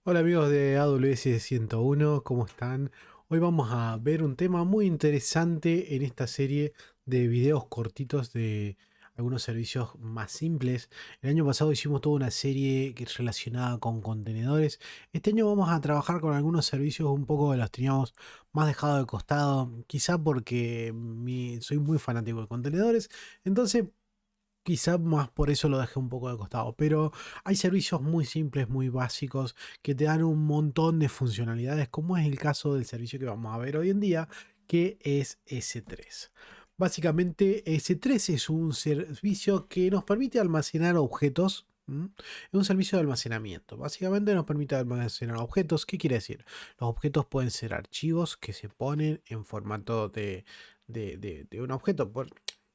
Hola amigos de AWS 101, ¿cómo están? Hoy vamos a ver un tema muy interesante en esta serie de videos cortitos de algunos servicios más simples. El año pasado hicimos toda una serie relacionada con contenedores. Este año vamos a trabajar con algunos servicios un poco que los teníamos más dejado de costado, quizá porque soy muy fanático de contenedores. Entonces quizá más por eso lo dejé un poco de costado, pero hay servicios muy simples, muy básicos, que te dan un montón de funcionalidades, como es el caso del servicio que vamos a ver hoy en día, que es S3. Básicamente, S3 es un servicio que nos permite almacenar objetos. Es un servicio de almacenamiento. Básicamente nos permite almacenar objetos. ¿Qué quiere decir? Los objetos pueden ser archivos que se ponen en formato de un objeto.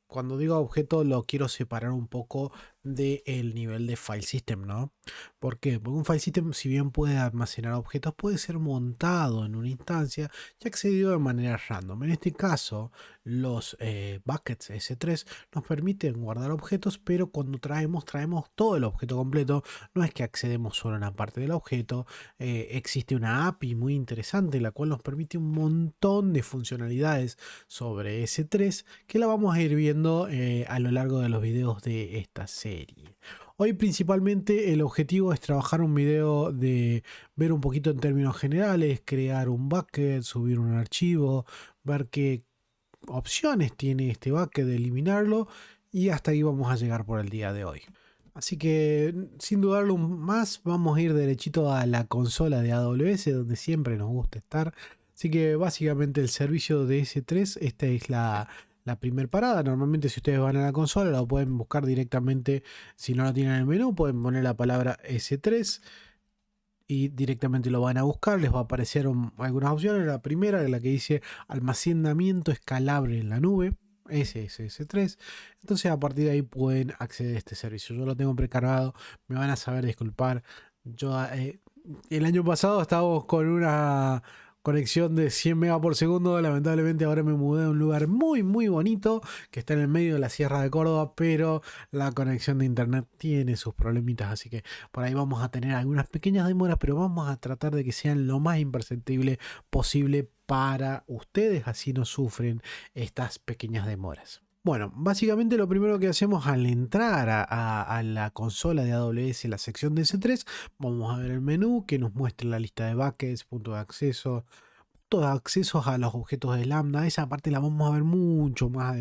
Cuando digo objeto lo quiero separar un poco del nivel de file system, ¿no? ¿Por qué? Porque un file system, si bien puede almacenar objetos, puede ser montado en una instancia y accedido de manera random. En este caso, los buckets S3 nos permiten guardar objetos, pero cuando traemos todo el objeto completo. No es que accedemos solo a una parte del objeto. Existe una API muy interesante, la cual nos permite un montón de funcionalidades sobre S3 que la vamos a ir viendo a lo largo de los videos de esta serie. Hoy principalmente el objetivo es trabajar un video de ver un poquito en términos generales, crear un bucket, subir un archivo, ver qué opciones tiene este bucket de eliminarlo, y hasta ahí vamos a llegar por el día de hoy. Así que sin dudarlo más, vamos a ir derechito a la consola de AWS, donde siempre nos gusta estar. Así que básicamente el servicio de S3, esta es la primer parada. Normalmente si ustedes van a la consola lo pueden buscar directamente. Si no lo tienen en el menú, pueden poner la palabra S3 y directamente lo van a buscar. Les va a aparecer algunas opciones. La primera es la que dice almacenamiento escalable en la nube. SSS3. Entonces a partir de ahí pueden acceder a este servicio. Yo lo tengo precargado. Me van a saber disculpar. Yo el año pasado estábamos con una conexión de 100 megas por segundo. Lamentablemente ahora me mudé a un lugar muy muy bonito que está en el medio de la Sierra de Córdoba, pero la conexión de internet tiene sus problemitas, así que por ahí vamos a tener algunas pequeñas demoras, pero vamos a tratar de que sean lo más imperceptible posible para ustedes, así no sufren estas pequeñas demoras. Bueno, básicamente lo primero que hacemos al entrar a la consola de AWS, la sección de S3, vamos a ver el menú que nos muestra la lista de buckets, puntos de acceso, puntos de accesos a los objetos de Lambda. Esa parte la vamos a ver mucho más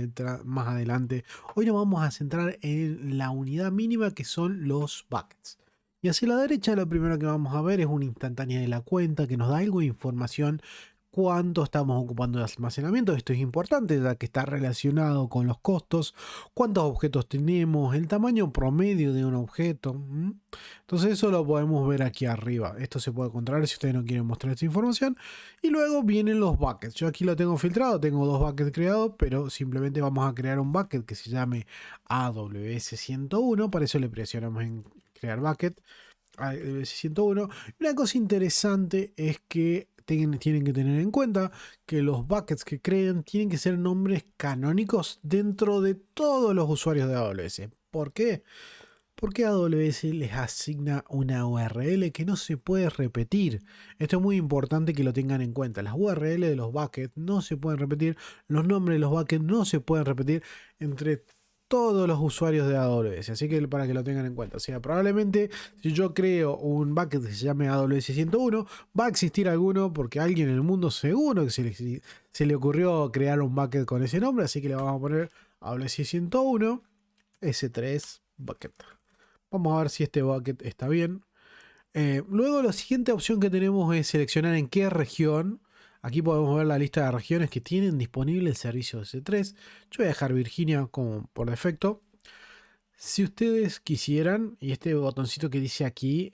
adelante. Hoy nos vamos a centrar en la unidad mínima que son los buckets. Y hacia la derecha lo primero que vamos a ver es una instantánea de la cuenta que nos da algo de información, cuánto estamos ocupando de almacenamiento. Esto es importante ya que está relacionado con los costos, cuántos objetos tenemos, el tamaño promedio de un objeto. Entonces eso lo podemos ver aquí arriba. Esto se puede controlar si ustedes no quieren mostrar esta información. Y luego vienen los buckets. Yo aquí lo tengo filtrado, tengo dos buckets creados, pero simplemente vamos a crear un bucket que se llame AWS 101. Para eso le presionamos en crear bucket. AWS 101. Una cosa interesante es que tienen que tener en cuenta que los buckets que creen tienen que ser nombres canónicos dentro de todos los usuarios de AWS. ¿Por qué? Porque AWS les asigna una URL que no se puede repetir. Esto es muy importante que lo tengan en cuenta. Las URL de los buckets no se pueden repetir. Los nombres de los buckets no se pueden repetir entre todos los usuarios de AWS. Así que para que lo tengan en cuenta. O sea, probablemente si yo creo un bucket que se llame AWS 101, va a existir alguno porque a alguien en el mundo seguro que se le ocurrió crear un bucket con ese nombre. Así que le vamos a poner AWS 101 S3 bucket. Vamos a ver si este bucket está bien. Luego la siguiente opción que tenemos es seleccionar en qué región. Aquí podemos ver la lista de regiones que tienen disponible el servicio S3. Yo voy a dejar Virginia como por defecto. Si ustedes quisieran, y este botoncito que dice aquí,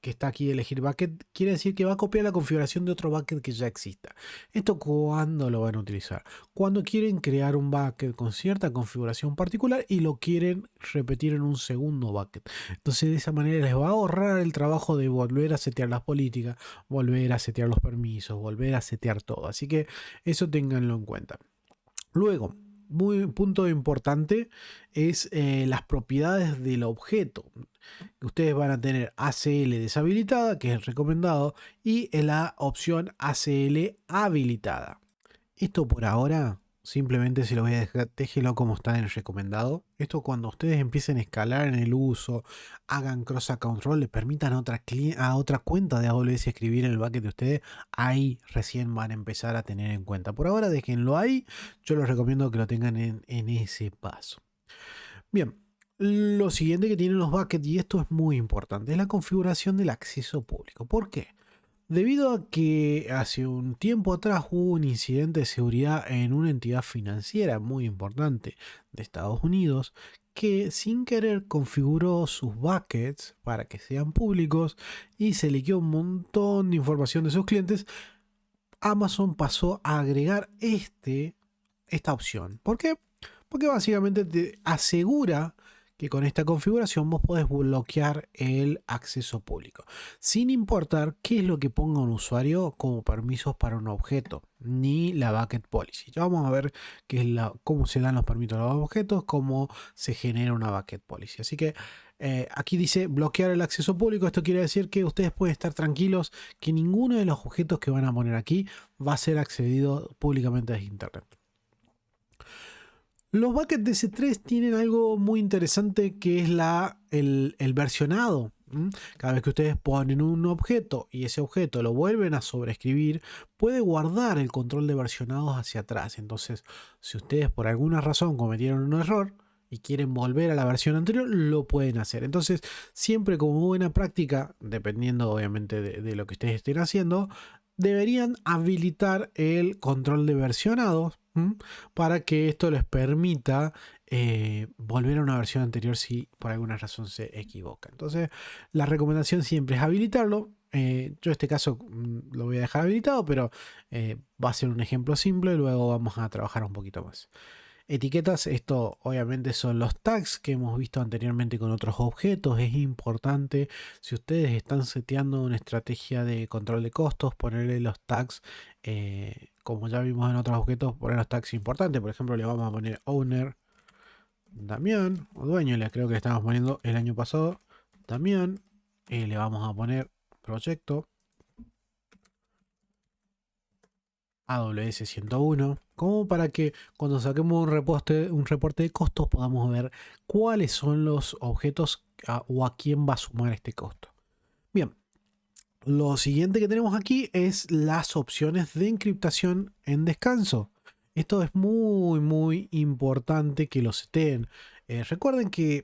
que está aquí de elegir bucket, quiere decir que va a copiar la configuración de otro bucket que ya exista. ¿Esto cuándo lo van a utilizar? Cuando quieren crear un bucket con cierta configuración particular y lo quieren repetir en un segundo bucket. Entonces de esa manera les va a ahorrar el trabajo de volver a setear las políticas, volver a setear los permisos, volver a setear todo. Así que eso ténganlo en cuenta. Luego, muy punto importante es las propiedades del objeto. Ustedes van a tener ACL deshabilitada, que es el recomendado, y la opción ACL habilitada. Esto por ahora simplemente se lo voy a dejar, déjelo como está en el recomendado. Esto cuando ustedes empiecen a escalar en el uso, hagan cross account role, le permitan a otra cuenta de AWS escribir en el bucket de ustedes, ahí recién van a empezar a tener en cuenta. Por ahora déjenlo ahí, yo les recomiendo que lo tengan en ese paso. Bien, lo siguiente que tienen los buckets, y esto es muy importante, es la configuración del acceso público. ¿Por qué? Debido a que hace un tiempo atrás hubo un incidente de seguridad en una entidad financiera muy importante de Estados Unidos que sin querer configuró sus buckets para que sean públicos y se liqueó un montón de información de sus clientes, Amazon pasó a agregar esta opción. ¿Por qué? Porque básicamente te asegura que con esta configuración vos podés bloquear el acceso público, sin importar qué es lo que ponga un usuario como permisos para un objeto, ni la bucket policy. Ya vamos a ver qué es cómo se dan los permisos a los objetos, cómo se genera una bucket policy. Así que aquí dice bloquear el acceso público. Esto quiere decir que ustedes pueden estar tranquilos que ninguno de los objetos que van a poner aquí va a ser accedido públicamente desde internet. Los buckets de S3 tienen algo muy interesante que es el versionado. Cada vez que ustedes ponen un objeto y ese objeto lo vuelven a sobreescribir, puede guardar el control de versionados hacia atrás. Entonces, si ustedes por alguna razón cometieron un error y quieren volver a la versión anterior, lo pueden hacer. Entonces, siempre como buena práctica, dependiendo obviamente de lo que ustedes estén haciendo, deberían habilitar el control de versionados para que esto les permita volver a una versión anterior si por alguna razón se equivoca. Entonces, la recomendación siempre es habilitarlo. Yo en este caso lo voy a dejar habilitado, pero va a ser un ejemplo simple y luego vamos a trabajar un poquito más. Etiquetas, esto obviamente son los tags que hemos visto anteriormente con otros objetos. Es importante, si ustedes están seteando una estrategia de control de costos, ponerle los tags, como ya vimos en otros objetos, poner los tags importantes. Por ejemplo, le vamos a poner owner Damián, o dueño, creo que le estábamos poniendo el año pasado, Damián. Le vamos a poner proyecto AWS 101, como para que cuando saquemos un reporte de costos podamos ver cuáles son los objetos o a quién va a sumar este costo. Bien, lo siguiente que tenemos aquí es las opciones de encriptación en descanso. Esto es muy importante que lo seteen. Recuerden que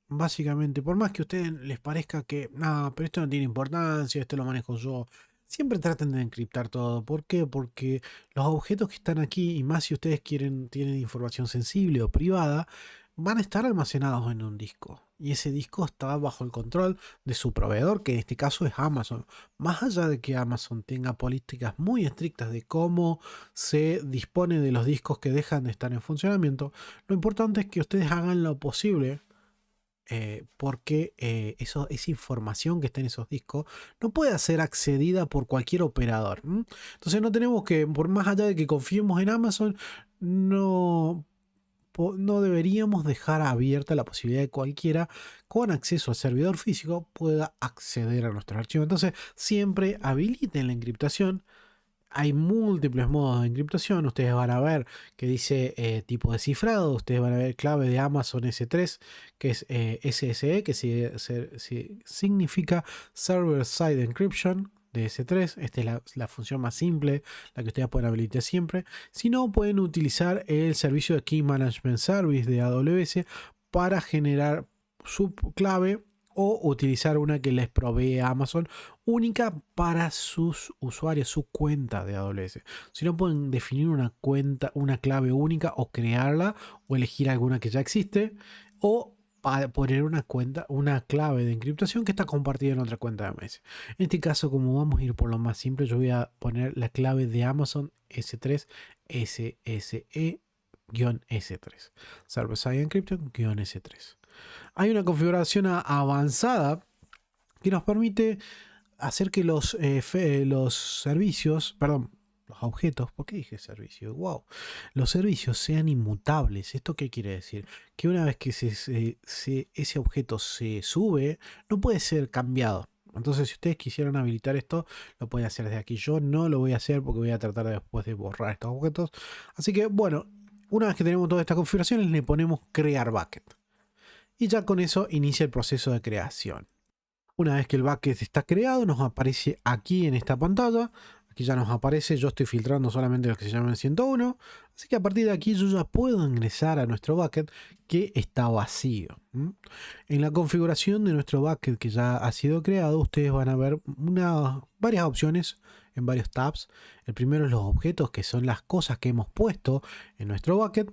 básicamente, por más que a ustedes les parezca que, no, pero esto no tiene importancia, esto lo manejo yo, siempre traten de encriptar todo. ¿Por qué? Porque los objetos que están aquí, y más si ustedes tienen información sensible o privada, van a estar almacenados en un disco. Y ese disco está bajo el control de su proveedor, que en este caso es Amazon. Más allá de que Amazon tenga políticas muy estrictas de cómo se dispone de los discos que dejan de estar en funcionamiento, lo importante es que ustedes hagan lo posible porque esa información que está en esos discos no puede ser accedida por cualquier operador. Entonces no tenemos que, por más allá de que confiemos en Amazon, no deberíamos dejar abierta la posibilidad de cualquiera con acceso al servidor físico pueda acceder a nuestros archivos. Entonces siempre habiliten la encriptación. Hay múltiples modos de encriptación. Ustedes van a ver que dice tipo de cifrado. Ustedes van a ver clave de Amazon S3, que es SSE, que significa Server Side Encryption de S3. Esta es la función más simple, la que ustedes pueden habilitar siempre. Si no, pueden utilizar el servicio de Key Management Service de AWS para generar su clave o utilizar una que les provee Amazon única para sus usuarios, su cuenta de AWS. Si no, pueden definir una cuenta, una clave única o crearla o elegir alguna que ya existe o poner una clave de encriptación que está compartida en otra cuenta de AWS. En este caso, como vamos a ir por lo más simple, yo voy a poner la clave de Amazon S3 SSE-S3. Server Side Encryption-S3. Hay una configuración avanzada que nos permite hacer que los servicios, perdón, los objetos, ¿por qué dije servicio? Wow, los servicios sean inmutables. ¿Esto qué quiere decir? Que una vez que ese objeto se sube, no puede ser cambiado. Entonces, si ustedes quisieran habilitar esto, lo pueden hacer desde aquí. Yo no lo voy a hacer porque voy a tratar después de borrar estos objetos. Así que, bueno, una vez que tenemos todas estas configuraciones, le ponemos crear bucket. Y ya con eso inicia el proceso de creación. Una vez que el bucket está creado, nos aparece aquí en esta pantalla. Aquí ya nos aparece, yo estoy filtrando solamente los que se llaman 101. Así que a partir de aquí yo ya puedo ingresar a nuestro bucket que está vacío. En la configuración de nuestro bucket que ya ha sido creado, ustedes van a ver varias opciones en varios tabs. El primero es los objetos, que son las cosas que hemos puesto en nuestro bucket.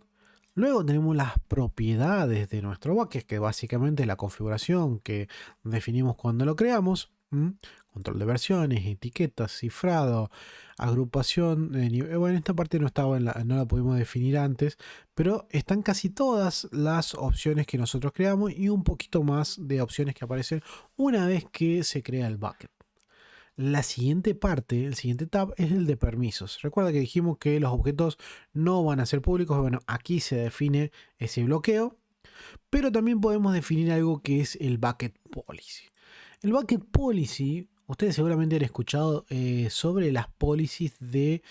Luego tenemos las propiedades de nuestro bucket, que básicamente es la configuración que definimos cuando lo creamos. Control de versiones, etiquetas, cifrado, agrupación de nivel. Bueno, esta parte no estaba no la pudimos definir antes, pero están casi todas las opciones que nosotros creamos y un poquito más de opciones que aparecen una vez que se crea el bucket. La siguiente parte, el siguiente tab, es el de permisos. Recuerda que dijimos que los objetos no van a ser públicos. Bueno, aquí se define ese bloqueo, pero también podemos definir algo que es el bucket policy. El bucket policy, ustedes seguramente han escuchado sobre las policies de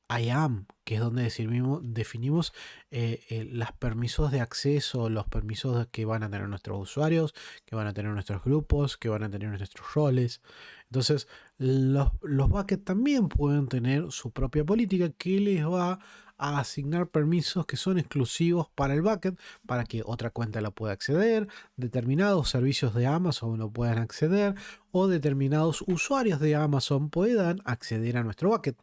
IAM, que es donde definimos los permisos de acceso, los permisos que van a tener nuestros usuarios, que van a tener nuestros grupos, que van a tener nuestros roles. Entonces, los buckets también pueden tener su propia política que les va a asignar permisos que son exclusivos para el bucket, para que otra cuenta la pueda acceder, determinados servicios de Amazon lo puedan acceder, o determinados usuarios de Amazon puedan acceder a nuestro bucket.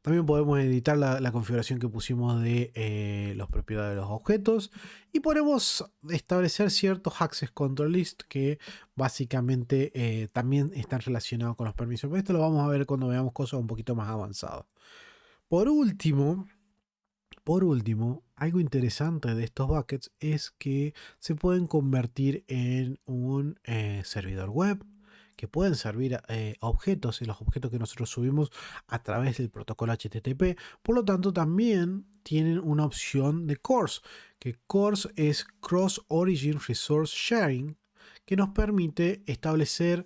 También podemos editar la configuración que pusimos de las propiedades de los objetos y podemos establecer ciertos access control list que básicamente también están relacionados con los permisos. Pero esto lo vamos a ver cuando veamos cosas un poquito más avanzadas. Por último, algo interesante de estos buckets es que se pueden convertir en un servidor web, que pueden servir a objetos y los objetos que nosotros subimos a través del protocolo HTTP. Por lo tanto, también tienen una opción de CORS, que CORS es Cross Origin Resource Sharing, que nos permite establecer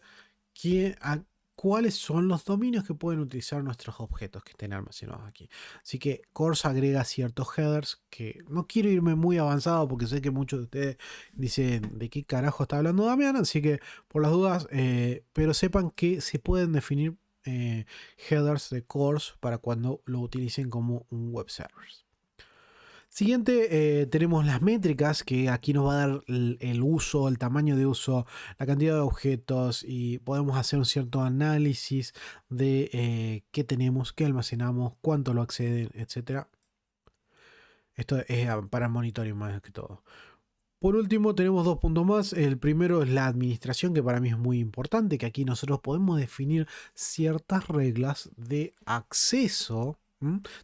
cuáles son los dominios que pueden utilizar nuestros objetos que estén almacenados aquí. Así que CORS agrega ciertos headers que no quiero irme muy avanzado porque sé que muchos de ustedes dicen de qué carajo está hablando Damián, así que por las dudas, pero sepan que se pueden definir headers de CORS para cuando lo utilicen como un web server. Siguiente, tenemos las métricas, que aquí nos va a dar el uso, el tamaño de uso, la cantidad de objetos, y podemos hacer un cierto análisis de qué tenemos, qué almacenamos, cuánto lo acceden, etc. Esto es para monitoring más que todo. Por último, tenemos dos puntos más. El primero es la administración, que para mí es muy importante, que aquí nosotros podemos definir ciertas reglas de acceso,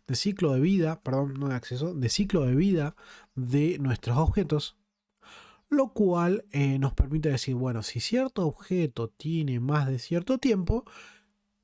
de ciclo de vida, perdón, no de acceso, de ciclo de vida de nuestros objetos, lo cual nos permite decir, bueno, si cierto objeto tiene más de cierto tiempo,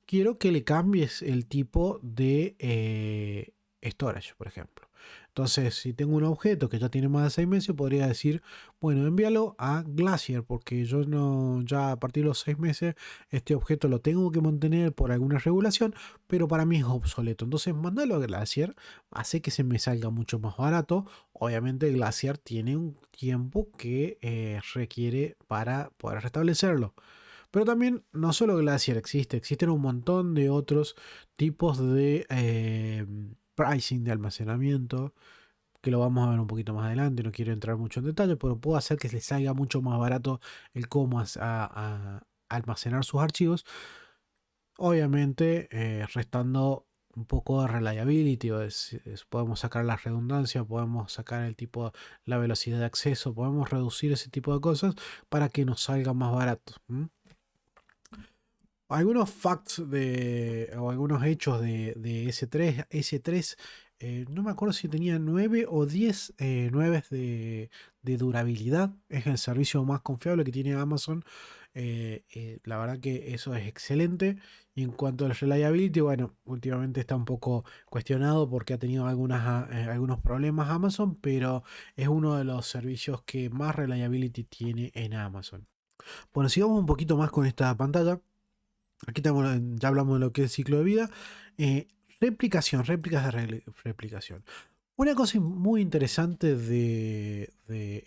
quiero que le cambies el tipo de storage, por ejemplo. Entonces, si tengo un objeto que ya tiene más de 6 meses, podría decir, bueno, envíalo a Glacier, porque yo no, ya a partir de los 6 meses, este objeto lo tengo que mantener por alguna regulación, pero para mí es obsoleto. Entonces, mandalo a Glacier, hace que se me salga mucho más barato. Obviamente, Glacier tiene un tiempo que requiere para poder restablecerlo. Pero también no solo Glacier existen un montón de otros tipos de pricing de almacenamiento, que lo vamos a ver un poquito más adelante, no quiero entrar mucho en detalle, pero puedo hacer que les salga mucho más barato el cómo almacenar sus archivos, obviamente restando un poco de reliability, podemos sacar la redundancia, podemos sacar el tipo, la velocidad de acceso, podemos reducir ese tipo de cosas para que nos salga más barato. Algunos facts o algunos hechos de S3. S3 no me acuerdo si tenía 9 o 10 9 de durabilidad. Es el servicio más confiable que tiene Amazon. La verdad que eso es excelente. Y en cuanto al reliability, bueno, últimamente está un poco cuestionado porque ha tenido algunos problemas Amazon, pero es uno de los servicios que más reliability tiene en Amazon. Bueno, sigamos un poquito más con esta pantalla. Aquí ya hablamos de lo que es ciclo de vida. Réplicas de replicación. Una cosa muy interesante de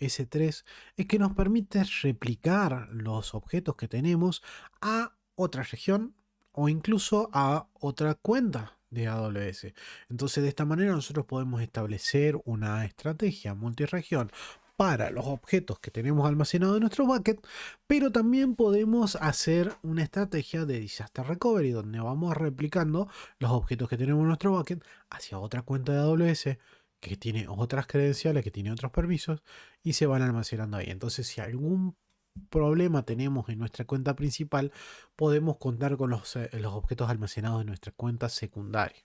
S3 es que nos permite replicar los objetos que tenemos a otra región o incluso a otra cuenta de AWS. Entonces, de esta manera nosotros podemos establecer una estrategia multiregión para los objetos que tenemos almacenados en nuestro bucket, pero también podemos hacer una estrategia de disaster recovery donde vamos replicando los objetos que tenemos en nuestro bucket hacia otra cuenta de AWS que tiene otras credenciales, que tiene otros permisos y se van almacenando ahí. Entonces, si algún problema tenemos en nuestra cuenta principal, podemos contar con los objetos almacenados en nuestra cuenta secundaria.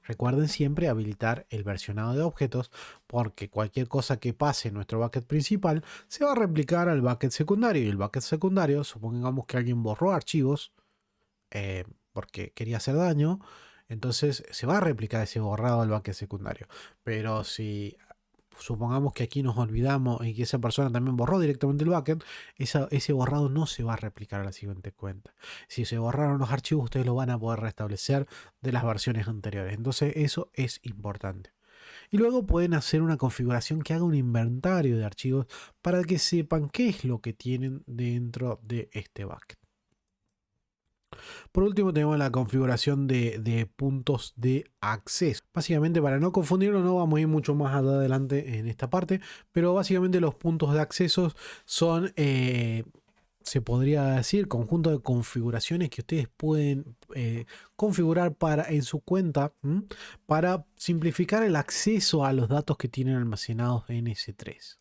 Recuerden siempre habilitar el versionado de objetos porque cualquier cosa que pase en nuestro bucket principal se va a replicar al bucket secundario y el bucket secundario, supongamos que alguien borró archivos porque quería hacer daño, entonces se va a replicar ese borrado al bucket secundario. Pero si supongamos que aquí nos olvidamos y que esa persona también borró directamente el bucket, ese borrado no se va a replicar a la siguiente cuenta. Si se borraron los archivos, ustedes lo van a poder restablecer de las versiones anteriores. Entonces eso es importante. Y luego pueden hacer una configuración que haga un inventario de archivos para que sepan qué es lo que tienen dentro de este bucket. Por último tenemos la configuración de puntos de acceso. Básicamente, para no confundirlo, no vamos a ir mucho más adelante en esta parte, pero básicamente los puntos de acceso son, se podría decir, conjunto de configuraciones que ustedes pueden configurar en su cuenta para simplificar el acceso a los datos que tienen almacenados en S3.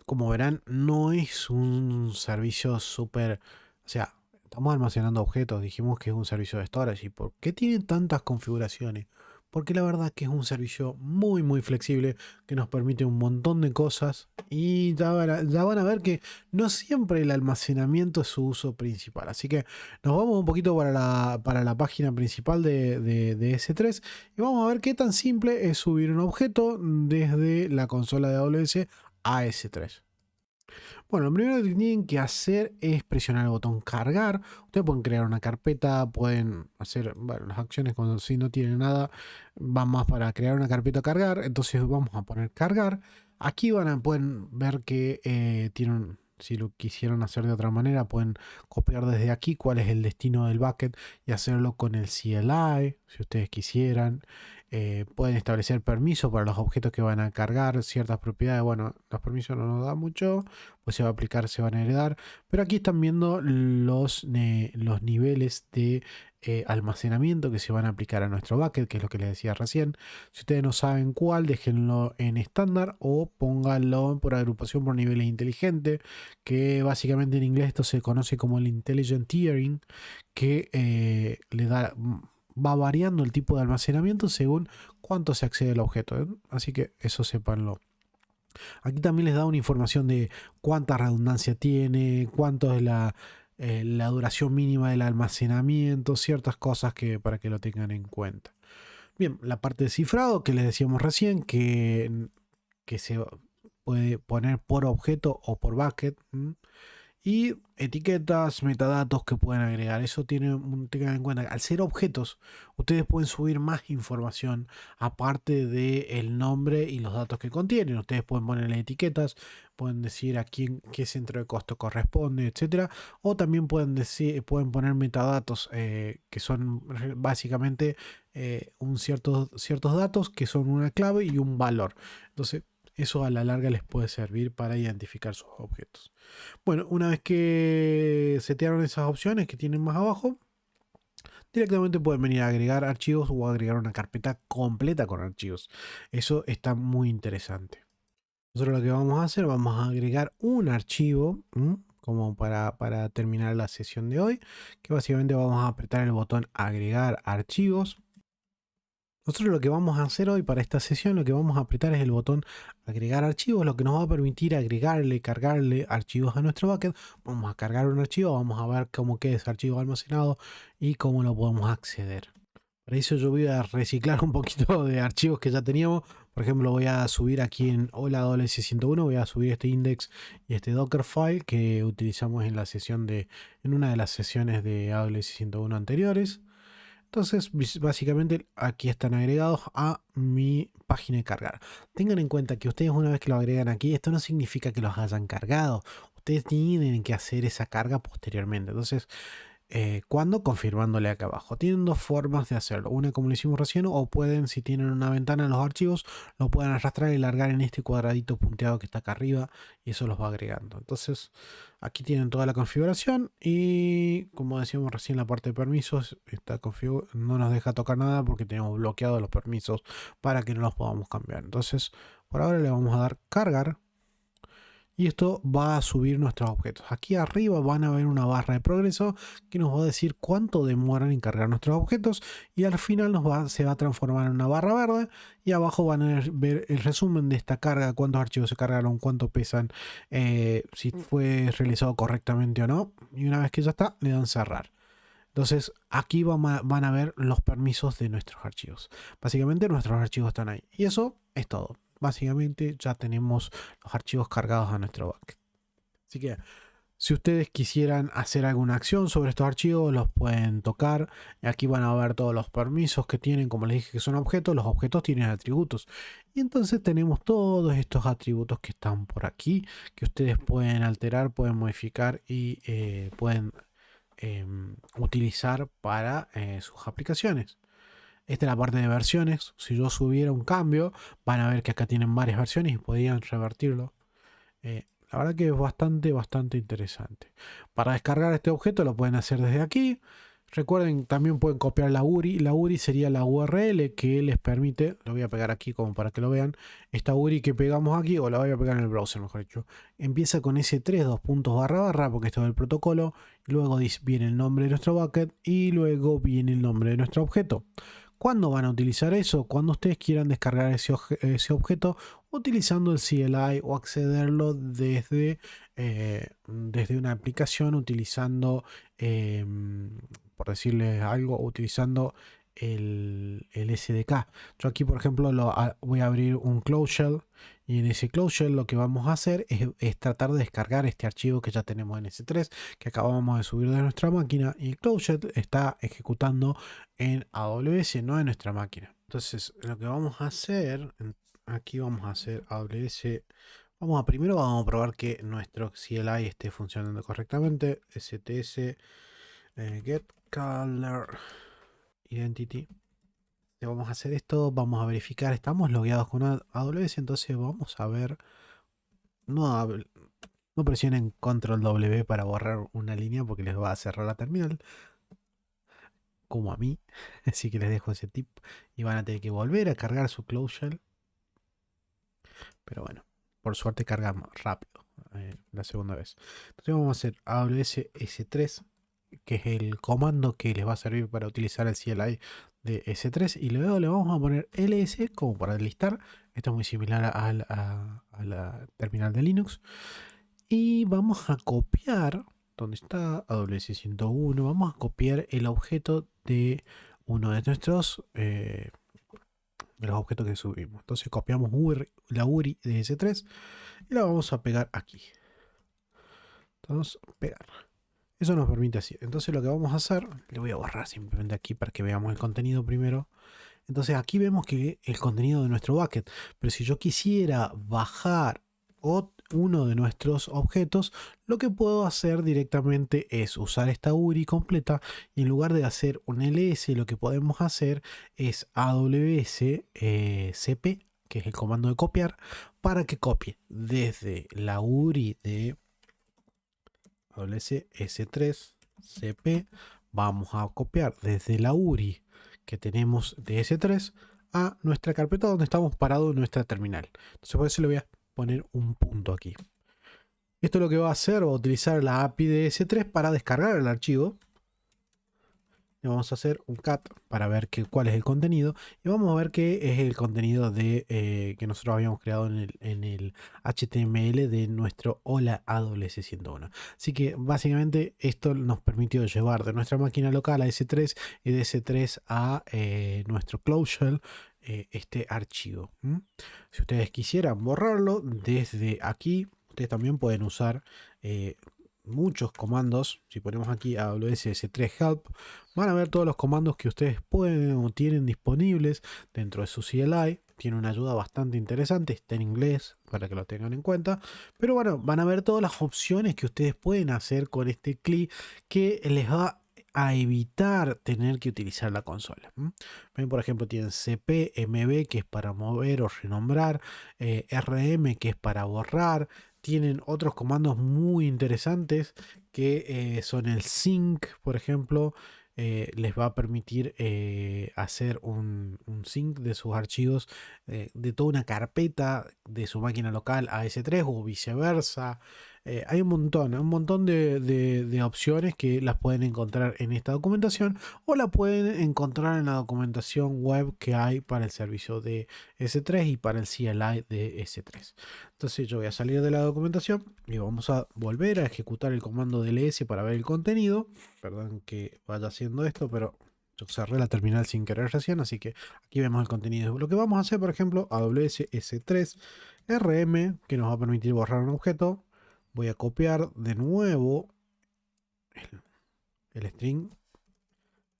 Como verán, no es un servicio súper, o sea, estamos almacenando objetos, dijimos que es un servicio de storage. ¿Y por qué tiene tantas configuraciones? Porque la verdad que es un servicio muy flexible que nos permite un montón de cosas y ya van a ver que no siempre el almacenamiento es su uso principal. Así que nos vamos un poquito para la página principal de S3 y vamos a ver qué tan simple es subir un objeto desde la consola de AWS a S3. Bueno, lo primero que tienen que hacer es presionar el botón cargar. Ustedes pueden crear una carpeta, pueden hacer, bueno, las acciones cuando si no tienen nada, van más para crear una carpeta cargar. Entonces vamos a poner cargar. Aquí pueden ver que tienen, si lo quisieran hacer de otra manera, pueden copiar desde aquí cuál es el destino del bucket y hacerlo con el CLI, si ustedes quisieran. Pueden establecer permisos para los objetos que van a cargar, ciertas propiedades. Bueno, los permisos no nos da mucho, pues se va a aplicar, se van a heredar. Pero aquí están viendo los niveles de almacenamiento que se van a aplicar a nuestro bucket, que es lo que les decía recién. Si ustedes no saben cuál, déjenlo en estándar o pónganlo por agrupación por niveles inteligentes, que básicamente en inglés esto se conoce como el Intelligent Tiering, que le da va variando el tipo de almacenamiento según cuánto se accede al objeto. Así que eso sépanlo. Aquí también les da una información de cuánta redundancia tiene, cuánto es la duración mínima del almacenamiento, ciertas cosas para que lo tengan en cuenta. Bien, la parte de cifrado que les decíamos recién, que se puede poner por objeto o por bucket. Y etiquetas, metadatos que pueden agregar. Eso tengan en cuenta. Al ser objetos, ustedes pueden subir más información aparte del nombre y los datos que contienen. Ustedes pueden ponerle etiquetas, pueden decir a qué centro de costo corresponde, etcétera. O también pueden poner metadatos que son básicamente ciertos datos que son una clave y un valor. Entonces, eso a la larga les puede servir para identificar sus objetos. Bueno, una vez que setearon esas opciones que tienen más abajo, directamente pueden venir a agregar archivos o agregar una carpeta completa con archivos. Eso está muy interesante. Nosotros lo que vamos a hacer, vamos a agregar un archivo, como para terminar la sesión de hoy, que básicamente vamos a apretar el botón agregar archivos. Nosotros lo que vamos a hacer hoy para esta sesión, lo que vamos a apretar es el botón agregar archivos, lo que nos va a permitir agregarle, cargarle archivos a nuestro bucket. Vamos a cargar un archivo, vamos a ver cómo queda ese archivo almacenado y cómo lo podemos acceder. Para eso yo voy a reciclar un poquito de archivos que ya teníamos. Por ejemplo, voy a subir aquí en Hola AWS101, voy a subir este index y este Dockerfile que utilizamos en la sesión en una de las sesiones de AWS101 anteriores. Entonces, básicamente aquí están agregados a mi página de cargar. Tengan en cuenta que ustedes una vez que lo agregan aquí, esto no significa que los hayan cargado. Ustedes tienen que hacer esa carga posteriormente. Entonces, ¿cuándo? Confirmándole acá abajo. Tienen dos formas de hacerlo. Una como lo hicimos recién, o pueden, si tienen una ventana en los archivos, lo pueden arrastrar y largar en este cuadradito punteado que está acá arriba y eso los va agregando. Entonces, aquí tienen toda la configuración y como decíamos recién, la parte de permisos no nos deja tocar nada porque tenemos bloqueados los permisos para que no los podamos cambiar. Entonces, por ahora le vamos a dar cargar. Y esto va a subir nuestros objetos. Aquí arriba van a ver una barra de progreso que nos va a decir cuánto demoran en cargar nuestros objetos. Y al final se va a transformar en una barra verde. Y abajo van a ver el resumen de esta carga, cuántos archivos se cargaron, cuánto pesan, si fue realizado correctamente o no. Y una vez que ya está, le dan cerrar. Entonces aquí van a ver los permisos de nuestros archivos. Básicamente nuestros archivos están ahí. Y eso es todo. Básicamente ya tenemos los archivos cargados a nuestro bucket. Así que si ustedes quisieran hacer alguna acción sobre estos archivos, los pueden tocar. Aquí van a ver todos los permisos que tienen. Como les dije que son objetos, los objetos tienen atributos. Y entonces tenemos todos estos atributos que están por aquí, que ustedes pueden alterar, pueden modificar y pueden utilizar para sus aplicaciones. Esta es la parte de versiones. Si yo subiera un cambio, van a ver que acá tienen varias versiones y podrían revertirlo. La verdad que es bastante interesante. Para descargar este objeto lo pueden hacer desde aquí. Recuerden, también pueden copiar la URI. La URI sería la URL que les permite, lo voy a pegar aquí como para que lo vean, esta URI que pegamos aquí, o la voy a pegar en el browser mejor dicho, empieza con S3, dos puntos barra barra, porque esto es el protocolo, luego viene el nombre de nuestro bucket y luego viene el nombre de nuestro objeto. ¿Cuándo van a utilizar eso? Cuando ustedes quieran descargar ese objeto utilizando el CLI o accederlo desde una aplicación utilizando, por decirles algo, utilizando el SDK. Yo aquí, por ejemplo, voy a abrir un Closed Shell y en ese Closed Shell lo que vamos a hacer es tratar de descargar este archivo que ya tenemos en S3, que acabamos de subir de nuestra máquina, y el Closed Shell está ejecutando en AWS, no en nuestra máquina. Entonces, lo que vamos a hacer, aquí vamos a hacer AWS. Primero vamos a probar que nuestro CLI esté funcionando correctamente. STS get color identity. Vamos a hacer esto, vamos a verificar, estamos logueados con AWS, entonces vamos a ver. No presionen control W para borrar una línea porque les va a cerrar la terminal, como a mí. Así que les dejo ese tip y van a tener que volver a cargar su Closed Shell. Pero bueno, por suerte carga rápido la segunda vez. Entonces vamos a hacer AWS S3, que es el comando que les va a servir para utilizar el CLI de S3, y luego le vamos a poner ls como para listar. Esto es muy similar a la terminal de Linux. Y vamos a copiar, donde está AWS 101, vamos a copiar el objeto de uno de nuestros de los objetos que subimos. Entonces copiamos la URI de S3 y la vamos a pegar aquí. Entonces, pegar. Eso nos permite así. Entonces lo que vamos a hacer, le voy a borrar simplemente aquí para que veamos el contenido primero. Entonces aquí vemos que el contenido de nuestro bucket. Pero si yo quisiera bajar uno de nuestros objetos, lo que puedo hacer directamente es usar esta URI completa, y en lugar de hacer un ls, lo que podemos hacer es AWS cp, que es el comando de copiar, para que copie desde la URI de AWS S3 cp. Vamos a copiar desde la URI que tenemos de S3 a nuestra carpeta donde estamos parados en nuestra terminal. Entonces por eso le voy a poner un punto aquí. Esto lo que va a hacer, va a utilizar la API de S3 para descargar el archivo. le vamos a hacer un cat para ver cuál es el contenido y vamos a ver qué es el contenido que nosotros habíamos creado en el HTML de nuestro Hola AWS 101. Así que básicamente esto nos permitió llevar de nuestra máquina local a S3 y de S3 a nuestro Closure este archivo. Si ustedes quisieran borrarlo desde aquí, ustedes también pueden usar muchos comandos. Si ponemos aquí AWS S3 Help, van a ver todos los comandos que ustedes pueden o tienen disponibles dentro de su CLI. Tiene una ayuda bastante interesante, está en inglés para que lo tengan en cuenta. Pero bueno, van a ver todas las opciones que ustedes pueden hacer con este CLI que les va a evitar tener que utilizar la consola. Ven, por ejemplo, tienen cpmb, que es para mover o renombrar, rm, que es para borrar. Tienen otros comandos muy interesantes que son el sync, por ejemplo. Les va a permitir hacer un sync de sus archivos de toda una carpeta de su máquina local a S3 o viceversa. Hay un montón de opciones que las pueden encontrar en esta documentación o la pueden encontrar en la documentación web que hay para el servicio de S3 y para el CLI de S3. Entonces yo voy a salir de la documentación y vamos a volver a ejecutar el comando ls para ver el contenido. Perdón que vaya haciendo esto, pero yo cerré la terminal sin querer recién, así que aquí vemos el contenido. Lo que vamos a hacer, por ejemplo, AWS S3 RM, que nos va a permitir borrar un objeto. Voy a copiar de nuevo el string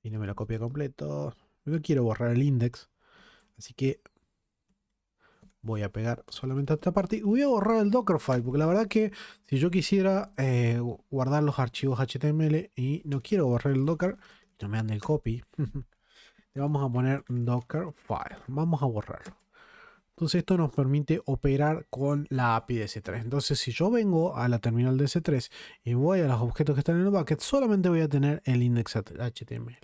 y no me lo copia completo. No quiero borrar el index, así que voy a pegar solamente a esta parte y voy a borrar el Dockerfile, porque la verdad que si yo quisiera guardar los archivos HTML y no quiero borrar el Docker, no me ande el copy, le vamos a poner Dockerfile, vamos a borrarlo. Entonces esto nos permite operar con la API de S3. Entonces si yo vengo a la terminal de S3 y voy a los objetos que están en el bucket, solamente voy a tener el index HTML.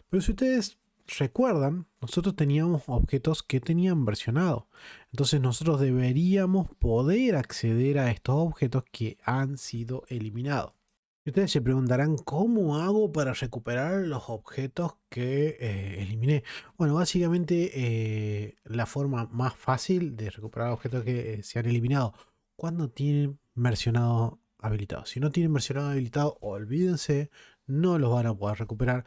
Pero si ustedes recuerdan, nosotros teníamos objetos que tenían versionado. Entonces nosotros deberíamos poder acceder a estos objetos que han sido eliminados. Y ustedes se preguntarán, ¿cómo hago para recuperar los objetos que eliminé? Bueno, básicamente la forma más fácil de recuperar objetos que se han eliminado, cuando tienen versionado habilitado. Si no tienen versionado habilitado, olvídense, no los van a poder recuperar.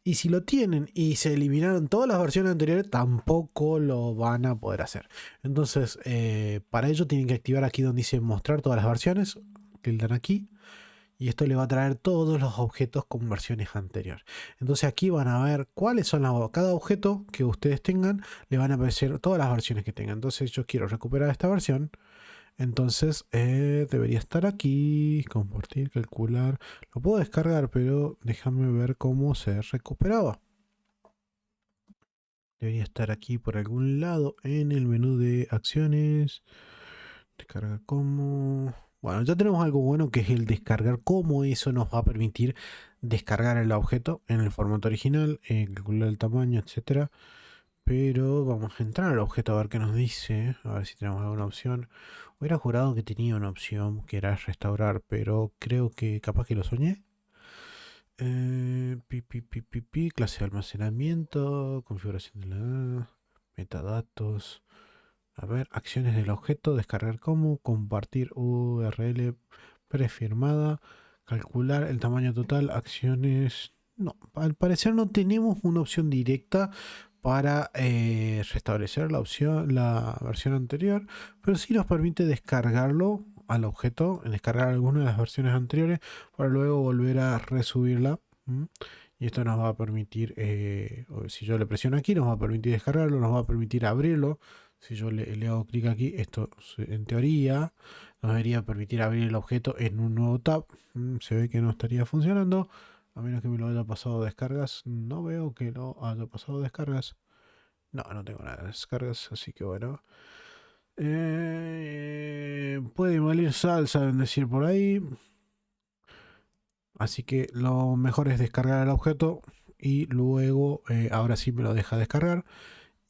Y si lo tienen y se eliminaron todas las versiones anteriores, tampoco lo van a poder hacer. Entonces, para ello tienen que activar aquí donde dice mostrar todas las versiones. Tildan aquí. Y esto le va a traer todos los objetos con versiones anteriores. Entonces aquí van a ver cuáles son cada objeto que ustedes tengan. Le van a aparecer todas las versiones que tengan. Entonces yo quiero recuperar esta versión. Entonces debería estar aquí, compartir, calcular. Lo puedo descargar, pero déjame ver cómo se recuperaba. Debería estar aquí por algún lado en el menú de acciones. Descarga como... Bueno, ya tenemos algo bueno que es el descargar como. Eso nos va a permitir descargar el objeto en el formato original, calcular el tamaño, etcétera. Pero vamos a entrar al objeto a ver qué nos dice, a ver si tenemos alguna opción. Hubiera jurado que tenía una opción que era restaurar, pero creo que capaz que lo soñé. Clase de almacenamiento, configuración de la metadatos. A ver, acciones del objeto, descargar como, compartir URL prefirmada, calcular el tamaño total, acciones. No, al parecer no tenemos una opción directa para restablecer la versión anterior, pero sí nos permite descargarlo al objeto, descargar alguna de las versiones anteriores para luego volver a resubirla. Y esto nos va a permitir, si yo le presiono aquí, nos va a permitir descargarlo, nos va a permitir abrirlo. Si yo le hago clic aquí, esto en teoría nos debería permitir abrir el objeto en un nuevo tab. Se ve que no estaría funcionando. A menos que me lo haya pasado descargas. No veo que lo haya pasado descargas. No, no tengo nada de descargas, así que bueno. Puede valer salsa, deben decir por ahí. Así que lo mejor es descargar el objeto y luego, ahora sí me lo deja descargar.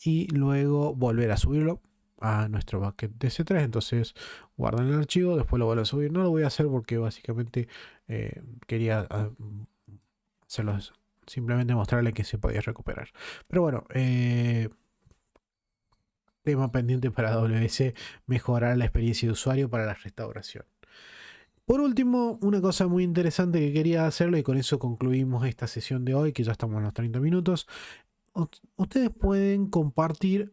Y luego volver a subirlo a nuestro bucket de S3. Entonces guardan el archivo, después lo vuelvo a subir. No lo voy a hacer porque básicamente quería hacerlo simplemente mostrarle que se podía recuperar. Pero bueno, tema pendiente para AWS, mejorar la experiencia de usuario para la restauración. Por último, una cosa muy interesante que quería hacerlo, y con eso concluimos esta sesión de hoy, que ya estamos en los 30 minutos. Ustedes pueden compartir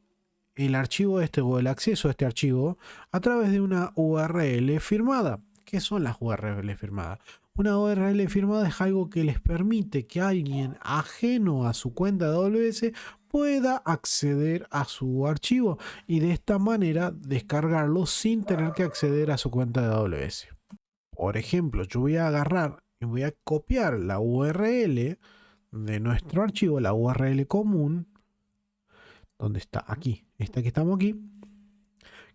el archivo este o el acceso a este archivo a través de una URL firmada. ¿Qué son las URL firmadas? Una URL firmada es algo que les permite que alguien ajeno a su cuenta de AWS pueda acceder a su archivo y de esta manera descargarlo sin tener que acceder a su cuenta de AWS. Por ejemplo, yo voy a agarrar y voy a copiar la URL de nuestro archivo, la URL común, donde está aquí, esta que estamos aquí,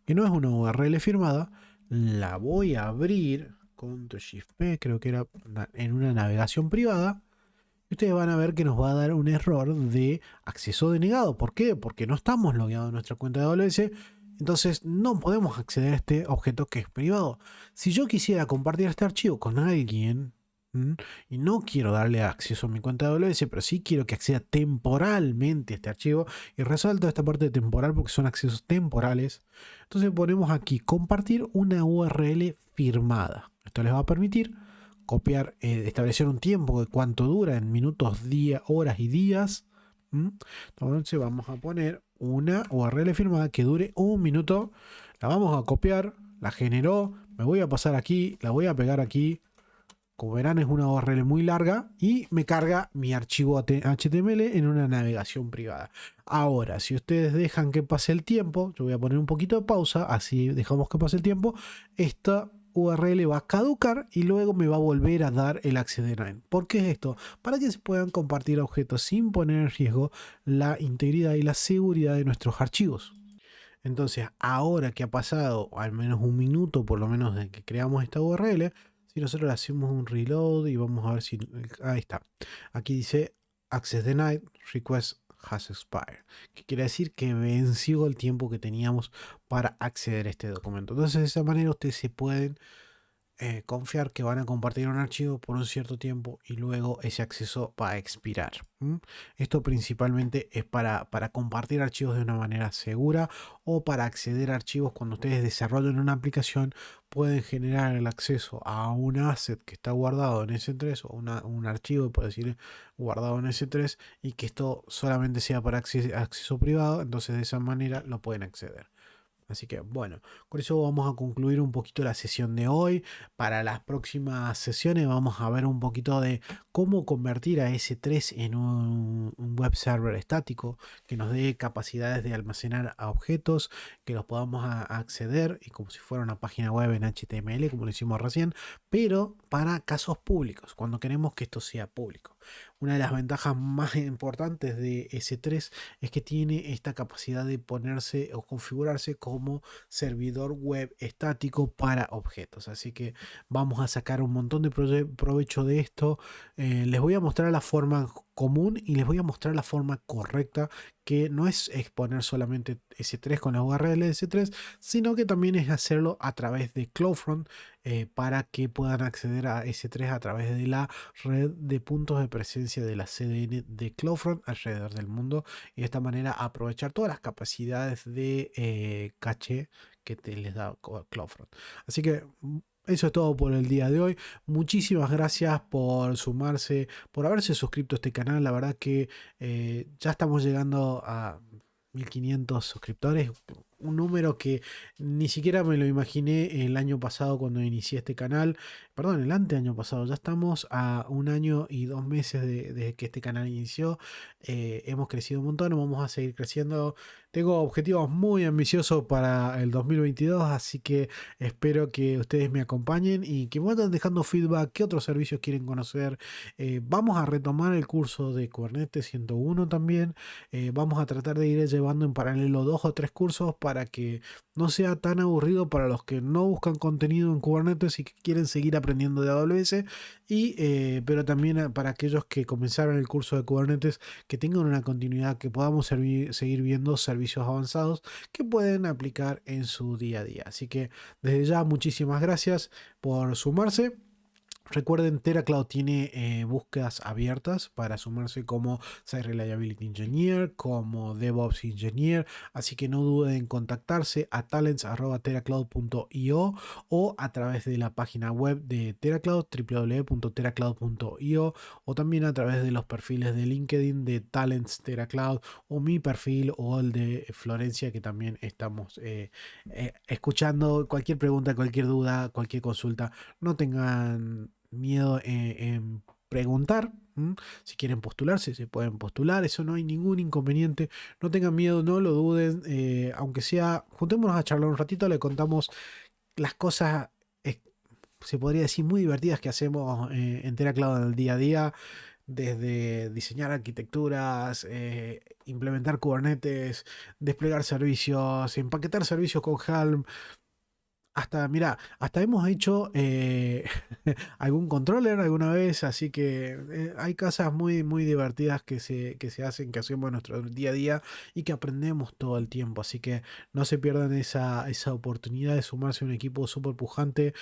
que no es una URL firmada, la voy a abrir, Ctrl Shift P, creo que era en una navegación privada, y ustedes van a ver que nos va a dar un error de acceso denegado. ¿Por qué? Porque no estamos logueados en nuestra cuenta de AWS, entonces no podemos acceder a este objeto que es privado. Si yo quisiera compartir este archivo con alguien, y no quiero darle acceso a mi cuenta de AWS, pero sí quiero que acceda temporalmente a este archivo, y resalto esta parte de temporal porque son accesos temporales, entonces ponemos aquí compartir una URL firmada. Esto les va a permitir copiar, establecer un tiempo de cuánto dura en minutos, días, horas y días. Entonces vamos a poner una URL firmada que dure un minuto. La vamos a copiar, la generó, me voy a pasar aquí, la voy a pegar aquí. Como verán, es una URL muy larga y me carga mi archivo HTML en una navegación privada. Ahora, si ustedes dejan que pase el tiempo, yo voy a poner un poquito de pausa, así dejamos que pase el tiempo, esta URL va a caducar y luego me va a volver a dar el acceder. ¿Por qué es esto? Para que se puedan compartir objetos sin poner en riesgo la integridad y la seguridad de nuestros archivos. Entonces, ahora que ha pasado al menos un minuto, por lo menos de que creamos esta URL, si nosotros le hacemos un reload y vamos a ver si... Ahí está. Aquí dice Access Denied, Request has expired. Que quiere decir que venció el tiempo que teníamos para acceder a este documento. Entonces, de esa manera ustedes se pueden confiar que van a compartir un archivo por un cierto tiempo y luego ese acceso va a expirar. Esto principalmente es para compartir archivos de una manera segura o para acceder a archivos cuando ustedes desarrollan una aplicación. Pueden generar el acceso a un asset que está guardado en S3 o un archivo, por decir, guardado en S3 y que esto solamente sea para acceso privado. Entonces de esa manera lo pueden acceder. Así que bueno, con eso vamos a concluir un poquito la sesión de hoy. Para las próximas sesiones vamos a ver un poquito de cómo convertir a S3 en un web server estático que nos dé capacidades de almacenar a objetos, que los podamos acceder y como si fuera una página web en HTML, como lo hicimos recién, pero para casos públicos, cuando queremos que esto sea público. Una de las ventajas más importantes de S3 es que tiene esta capacidad de ponerse o configurarse como servidor web estático para objetos. Así que vamos a sacar un montón de provecho de esto. Les voy a mostrar la forma común y les voy a mostrar la forma correcta, que no es exponer solamente S3 con la URL de S3, sino que también es hacerlo a través de CloudFront, para que puedan acceder a S3 a través de la red de puntos de presencia de la CDN de CloudFront alrededor del mundo, y de esta manera aprovechar todas las capacidades de caché que les da CloudFront. Así que eso es todo por el día de hoy. Muchísimas gracias por sumarse, por haberse suscrito a este canal. La verdad que ya estamos llegando a 1500 suscriptores, un número que ni siquiera me lo imaginé el año pasado cuando inicié este canal, perdón, el anteaño pasado. Ya estamos a 1 año y 2 meses de que este canal inició. Hemos crecido un montón, vamos a seguir creciendo. Tengo objetivos muy ambiciosos para el 2022, así que espero que ustedes me acompañen y que me vayan dejando feedback, qué otros servicios quieren conocer. Vamos a retomar el curso de Kubernetes 101 también. Vamos a tratar de ir llevando en paralelo 2 o 3 cursos para que no sea tan aburrido para los que no buscan contenido en Kubernetes y que quieren seguir aprendiendo de AWS, pero también para aquellos que comenzaron el curso de Kubernetes, que tengan una continuidad, que podamos seguir viendo servicios avanzados que pueden aplicar en su día a día. Así que desde ya muchísimas gracias por sumarse. Recuerden, TerraCloud tiene búsquedas abiertas para sumarse como Site Reliability Engineer, como DevOps Engineer, así que no duden en contactarse a talents@teracloud.io o a través de la página web de TerraCloud, www.teracloud.io, o también a través de los perfiles de LinkedIn de Talents TerraCloud, o mi perfil o el de Florencia, que también estamos escuchando cualquier pregunta, cualquier duda, cualquier consulta. No tengan miedo en preguntar. Si quieren postularse, se pueden postular, eso no hay ningún inconveniente. No tengan miedo, no lo duden, aunque sea, juntémonos a charlar un ratito, le contamos las cosas, se podría decir, muy divertidas que hacemos en TerraCloud en el día a día, desde diseñar arquitecturas, implementar Kubernetes, desplegar servicios, empaquetar servicios con Helm. Hasta, mira, hasta hemos hecho algún controller alguna vez, así que hay cosas muy, muy divertidas que se hacen, que hacemos en nuestro día a día y que aprendemos todo el tiempo. Así que no se pierdan esa oportunidad de sumarse a un equipo súper pujante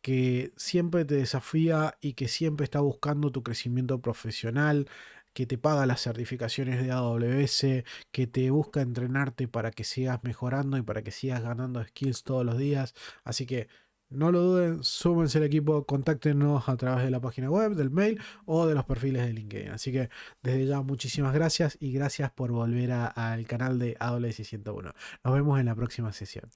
que siempre te desafía y que siempre está buscando tu crecimiento profesional, que te paga las certificaciones de AWS, que te busca entrenarte para que sigas mejorando y para que sigas ganando skills todos los días. Así que no lo duden, súmense al equipo, contáctenos a través de la página web, del mail o de los perfiles de LinkedIn. Así que desde ya muchísimas gracias y gracias por volver al canal de AWS 101. Nos vemos en la próxima sesión.